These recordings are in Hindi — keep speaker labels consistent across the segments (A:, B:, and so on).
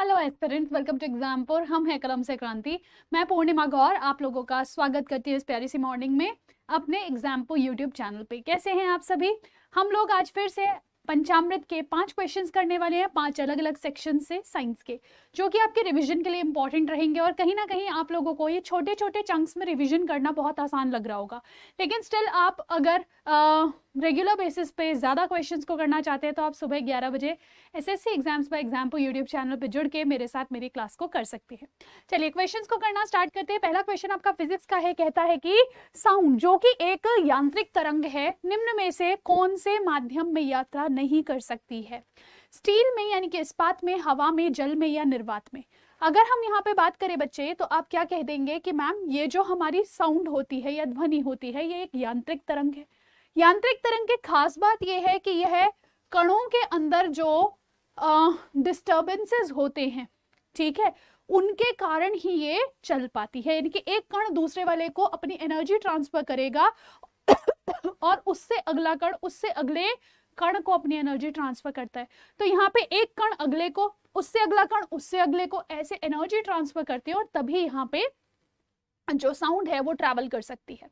A: Hello aspirants, welcome to Exampur. हम हैं कलम से क्रांति। मैं पूर्णिमा गौर आप लोगों का स्वागत करती हूँ इस प्यारी सी मॉर्निंग में अपने एग्जामपुर यूट्यूब चैनल पे। कैसे हैं आप सभी? हम लोग आज फिर से पंचामृत के 5 क्वेश्चंस करने वाले हैं, 5 अलग अलग सेक्शन से साइंस के, जो कि आपके रिवीजन के लिए इंपॉर्टेंट रहेंगे। और कहीं ना कहीं आप लोगों को ये छोटे छोटे चंक्स में रिवीजन करना बहुत आसान लग रहा होगा, लेकिन स्टिल आप अगर रेगुलर बेसिस पे ज़्यादा क्वेश्चंस को करना चाहते हैं तो आप सुबह 11 बजे SSC exams by example YouTube channel पे जुड़ के मेरे साथ मेरी क्लास को कर सकते हैं। चलिए क्वेश्चंस को करना स्टार्ट करते हैं। पहला क्वेश्चन आपका फिजिक्स का है। कहता है कि साउंड जो कि एक यांत्रिक तरंग है, निम्न में से कौन से माध्यम में यात्रा नहीं कर सकती है? स्टील में यानी कि इस्पात में, हवा में, जल में या निर्वात में? अगर हम यहाँ पे बात करें बच्चे तो आप क्या कह देंगे कि मैम ये जो हमारी साउंड होती है या ध्वनि होती है ये एक यांत्रिक तरंग है। यांत्रिक तरंग की खास बात यह है कि यह कणों के अंदर जो डिस्टर्बेंसेस होते हैं, ठीक है, उनके कारण ही ये चल पाती है। यानी कि एक कण दूसरे वाले को अपनी एनर्जी ट्रांसफर करेगा और उससे अगला कण उससे अगले कण को अपनी एनर्जी ट्रांसफर करता है। तो यहाँ पे एक कण अगले को, उससे अगला कण उससे अगले को ऐसे एनर्जी ट्रांसफर करती है और तभी यहाँ पे जो साउंड है वो ट्रैवल कर सकती है।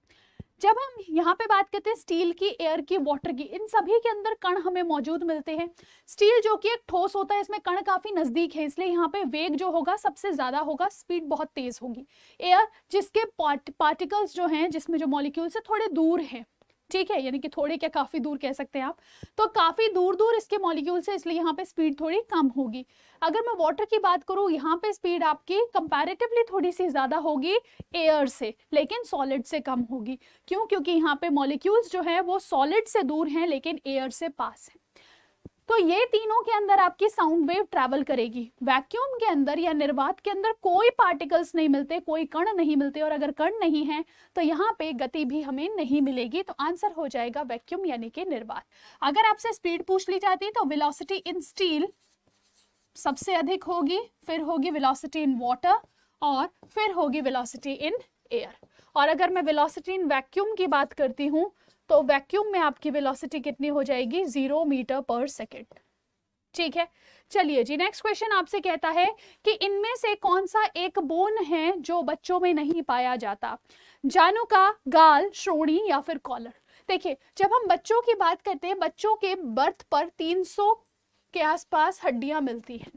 A: जब हम यहाँ पे बात करते हैं स्टील की, एयर की, वाटर की, इन सभी के अंदर कण हमें मौजूद मिलते हैं। स्टील जो कि एक ठोस होता है, इसमें कण काफी नजदीक है, इसलिए यहाँ पे वेग जो होगा सबसे ज्यादा होगा, स्पीड बहुत तेज होगी। एयर जिसके पार्टिकल्स जो हैं, जिसमें जो मॉलिक्यूल्स है थोड़े दूर है, ठीक है, यानी कि थोड़े क्या काफी दूर कह सकते हैं आप, तो काफी दूर दूर इसके मॉलिक्यूल्स है, इसलिए यहाँ पे स्पीड थोड़ी कम होगी। अगर मैं वाटर की बात करूं, यहाँ पे स्पीड आपकी कंपैरेटिवली थोड़ी सी ज्यादा होगी एयर से, लेकिन सॉलिड से कम होगी। क्यों? क्योंकि यहाँ पे मॉलिक्यूल्स जो है वो सॉलिड से दूर हैं लेकिन एयर से पास है। तो ये तीनों के अंदर आपकी साउंड वेव ट्रैवल करेगी। वैक्यूम के अंदर या निर्वात के अंदर कोई पार्टिकल्स नहीं मिलते, कोई कण नहीं मिलते, और अगर कण नहीं है तो यहाँ पे गति भी हमें नहीं मिलेगी। तो आंसर हो जाएगा वैक्यूम यानी कि निर्वात। अगर आपसे स्पीड पूछ ली जाती तो वेलोसिटी इन स्टील सबसे अधिक होगी, फिर होगी वेलोसिटी इन वाटर और फिर होगी वेलोसिटी इन एयर। और अगर मैं वेलोसिटी इन वैक्यूम की बात करती हूँ तो वैक्यूम में आपकी वेलोसिटी कितनी हो जाएगी? 0 मीटर पर सेकेंड। ठीक है, चलिए जी नेक्स्ट क्वेश्चन आपसे कहता है कि इनमें से कौन सा एक बोन है जो बच्चों में नहीं पाया जाता? जानुका, गाल, श्रोणी या फिर कॉलर? देखिए, जब हम बच्चों की बात करते हैं, बच्चों के बर्थ पर 300 के आसपास हड्डियां मिलती हैं,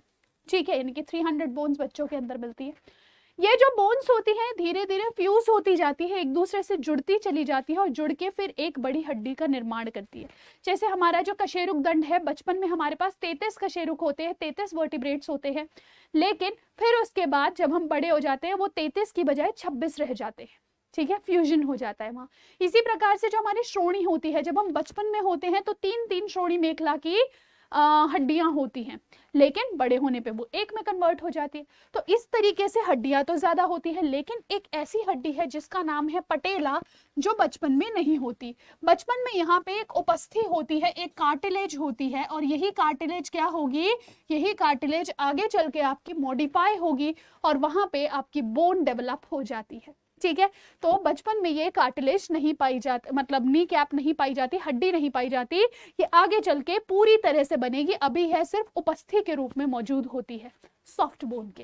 A: ठीक है, यानी कि 300 बोन्स बच्चों के अंदर मिलती है। ये जो बोन्स होती हैं धीरे धीरे फ्यूज होती जाती है, एक दूसरे से जुड़ती चली जाती है और जुड़ के फिर एक बड़ी हड्डी का निर्माण करती है। जैसे हमारा जो कशेरुक दंड है, बचपन में हमारे पास 33 कशेरुक होते हैं, 33 वर्टिब्रेट्स होते हैं, लेकिन फिर उसके बाद जब हम बड़े हो जाते हैं वो 33 की बजाय 26 रह जाते हैं, ठीक है, फ्यूजन हो जाता है वहां। इसी प्रकार से जो हमारी श्रोणी होती है, जब हम बचपन में होते हैं तो 3-3 श्रोणी मेखला की हड्डियां होती हैं, लेकिन बड़े होने पे वो एक में कन्वर्ट हो जाती है। तो इस तरीके से हड्डियां तो ज्यादा होती है, लेकिन एक ऐसी हड्डी है जिसका नाम है पटेला, जो बचपन में नहीं होती। बचपन में यहाँ पे एक उपस्थि होती है, एक कार्टिलेज होती है, और यही कार्टिलेज क्या होगी? यही कार्टिलेज आगे चल के आपकी मॉडिफाई होगी और वहां पे आपकी बोन डेवलप हो जाती है, ठीक है। तो बचपन में ये कार्टिलेज नहीं पाई जाती, मतलब नी कैप नहीं पाई जाती, हड्डी नहीं पाई जाती, ये आगे चल के पूरी तरह से बनेगी। अभी है सिर्फ उपस्थि के रूप में मौजूद होती है सॉफ्ट बोन के।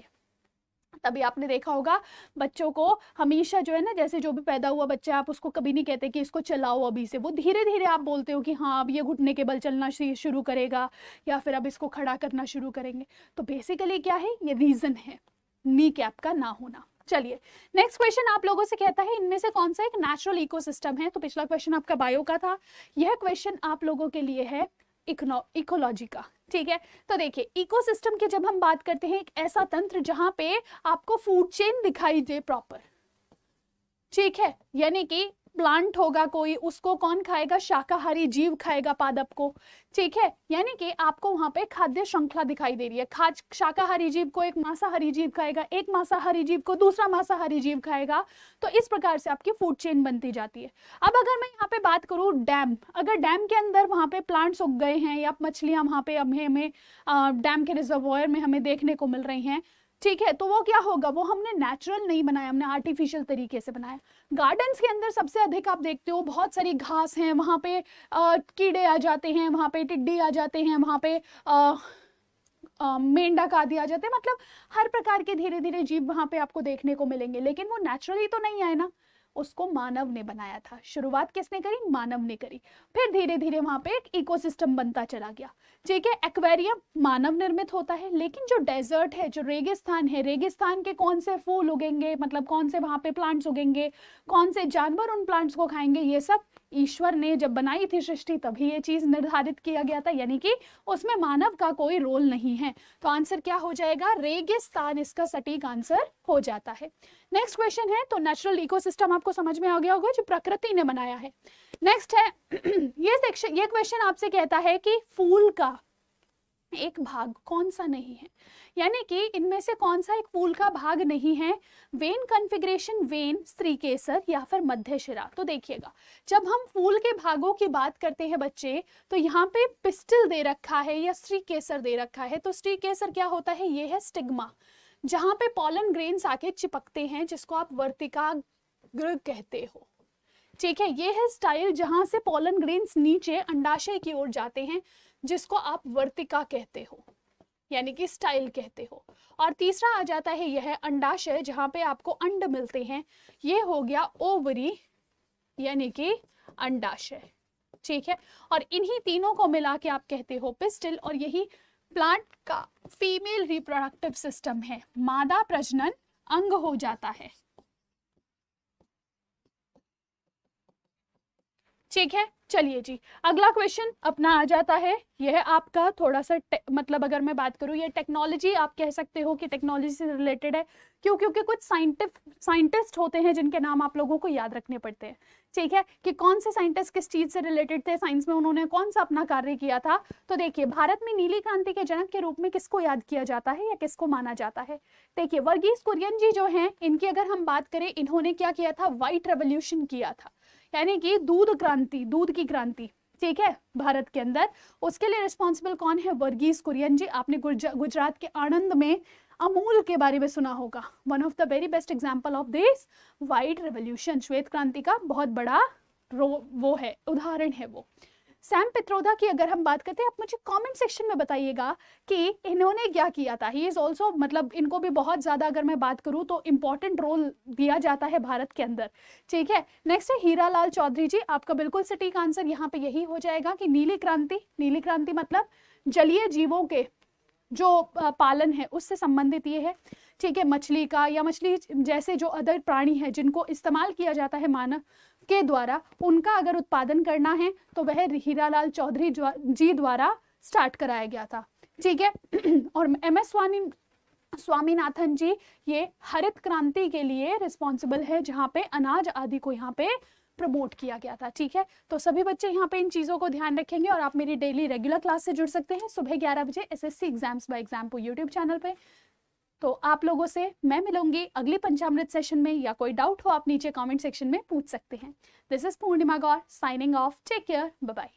A: तभी आपने देखा होगा बच्चों को हमेशा जो है ना, जैसे जो भी पैदा हुआ बच्चा, आप उसको कभी नहीं कहते कि इसको चलाओ अभी से, वो धीरे धीरे आप बोलते हो कि हाँ अब ये घुटने के बल चलना शुरू करेगा या फिर अब इसको खड़ा करना शुरू करेंगे। तो बेसिकली क्या है, ये रीजन है नी कैप का ना होना। चलिए नेक्स्ट क्वेश्चन आप लोगों से कहता है इनमें से कौन सा एक नेचुरल इकोसिस्टम है? तो पिछला क्वेश्चन आपका बायो का था, यह क्वेश्चन आप लोगों के लिए है इकोलॉजी का, ठीक है। तो देखिए इकोसिस्टम की जब हम बात करते हैं, एक ऐसा तंत्र जहां पे आपको फूड चेन दिखाई दे प्रॉपर, ठीक है, यानी कि प्लांट होगा कोई, उसको कौन खाएगा? शाकाहारी जीव खाएगा पादप को, ठीक है, यानी कि आपको वहां पे खाद्य श्रृंखला दिखाई दे रही है। शाकाहारी जीव को एक मांसाहारी जीव खाएगा, एक मांसाहारी जीव को दूसरा मांसाहारी जीव खाएगा, तो इस प्रकार से आपकी फूड चेन बनती जाती है। अब अगर मैं यहाँ पे बात करूँ डैम, अगर डैम के अंदर वहां पे प्लांट्स उग गए हैं या मछलियां वहां पे हमें डैम के रिजर्वोयर में हमें देखने को मिल रही हैं, ठीक है, तो वो क्या होगा? वो हमने नेचुरल नहीं बनाया, हमने आर्टिफिशियल तरीके से बनाया। गार्डन्स के अंदर सबसे अधिक आप देखते हो बहुत सारी घास हैं, वहां पे कीड़े आ जाते हैं, वहां पे टिड्डी आ जाते हैं, वहां पे मेंढक आदि आ जाते हैं, मतलब हर प्रकार के धीरे धीरे जीव वहां पे आपको देखने को मिलेंगे, लेकिन वो नेचुरली तो नहीं आए ना, उसको मानव ने बनाया था। शुरुआत किसने करी? मानव ने करी। फिर धीरे धीरे वहां पे एक इकोसिस्टम बनता चला गया। ठीक है, एक्वेरियम मानव निर्मित होता है, लेकिन जो डेजर्ट है, जो रेगिस्तान है, रेगिस्तान के कौन से फूल उगेंगे, मतलब कौन से वहां पे प्लांट्स उगेंगे, कौन से जानवर उन प्लांट्स को खाएंगे, ये सब ईश्वर ने जब बनाई थी सृष्टि तभी ये चीज निर्धारित किया गया था, यानी कि उसमें मानव का कोई रोल नहीं है। तो आंसर क्या हो जाएगा? रेगिस्तान इसका सटीक आंसर हो जाता है। नेक्स्ट क्वेश्चन है, तो नेचुरल इकोसिस्टम आपको समझ में आ गया होगा, जो प्रकृति ने बनाया है। नेक्स्ट है ये क्वेश्चन आपसे कहता है कि फूल का एक भाग कौन सा नहीं है, यानी कि इनमें से कौन सा एक फूल का भाग नहीं है? वेन कॉन्फ़िगरेशन, वेन, स्त्रीकेसर या फिर मध्य शिरा। तो देखिएगा, जब हम फूल के भागों की बात करते हैं बच्चे, तो यहाँ पे पिस्टिल दे रखा है या स्त्रीकेसर दे रखा है। तो स्त्रीकेसर क्या होता है? ये है स्टिग्मा, जहां पे पॉलन ग्रेन्स आके चिपकते हैं, जिसको आप वर्तिकाग्र कहते हो। ठीक है, ये है स्टाइल जहां से पॉलन ग्रेन्स नीचे अंडाशय की ओर जाते हैं, जिसको आप वर्तिका कहते हो, यानी कि स्टाइल कहते हो। और तीसरा आ जाता है यह अंडाशय, जहां पे आपको अंड मिलते हैं, ये हो गया ओवरी, यानी कि अंडाशय। ठीक है, और इन्हीं तीनों को मिला के आप कहते हो पिस्टिल, और यही प्लांट का फीमेल रिप्रोडक्टिव सिस्टम है, मादा प्रजनन अंग हो जाता है। ठीक है, चलिए जी, अगला क्वेश्चन अपना आ जाता है। यह आपका थोड़ा सा मतलब अगर मैं बात करूं, ये टेक्नोलॉजी आप कह सकते हो कि टेक्नोलॉजी से रिलेटेड है। क्यों? क्योंकि कुछ साइंटिस्ट होते हैं जिनके नाम आप लोगों को याद रखने पड़ते हैं। ठीक है, कि कौन से साइंटिस्ट किस चीज से रिलेटेड थे, साइंस में उन्होंने कौन सा अपना कार्य किया था। तो देखिए, भारत में नीली क्रांति के जनक के रूप में किसको याद किया जाता है या किसको माना जाता है? देखिए, वर्गीस कुरियन जी जो हैं, इनकी अगर हम बात करें, इन्होंने क्या किया था? व्हाइट रेवोल्यूशन किया था, यानी कि दूध क्रांति, दूध की क्रांति। ठीक है, भारत के अंदर उसके लिए रिस्पॉन्सिबल कौन है? वर्गीस कुरियन जी। आपने गुजरात के आणंद में अमूल के बारे में सुना होगा, one of the very best example of this white revolution, श्वेत क्रांति का बहुत बड़ा वो है, उदाहरण है वो। सैम पित्रोदा की अगर हम बात करते हैं, आप मुझे कमेंट सेक्शन में बताइएगा कि इन्होंने क्या किया था। ही इज ऑल्सो, मतलब इनको भी बहुत ज्यादा अगर मैं बात करूं तो इंपॉर्टेंट रोल दिया जाता है भारत के अंदर। ठीक है, नेक्स्ट है हीरालाल चौधरी जी। आपका बिल्कुल सटीक आंसर यहाँ पे यही हो जाएगा कि नीली क्रांति। नीली क्रांति मतलब जलीय जीवों के जो पालन है उससे संबंधित ये है। ठीक है, मछली का या मछली जैसे जो अदर प्राणी है जिनको इस्तेमाल किया जाता है मानव के द्वारा, उनका अगर उत्पादन करना है तो वह हीरालाल चौधरी जी द्वारा स्टार्ट कराया गया था। ठीक है, और MS स्वामीनाथन जी ये हरित क्रांति के लिए रिस्पॉन्सिबल है, जहाँ पे अनाज आदि को यहाँ पे प्रमोट किया गया था। ठीक है, तो सभी बच्चे यहाँ पे इन चीज़ों को ध्यान रखेंगे, और आप मेरी डेली रेगुलर क्लास से जुड़ सकते हैं सुबह 11 बजे SSC exams by example YouTube channel पे। तो आप लोगों से मैं मिलूंगी अगली पंचामृत सेशन में, या कोई डाउट हो आप नीचे कमेंट सेक्शन में पूछ सकते हैं। This is Purnima Gaur signing off, take care, bye bye.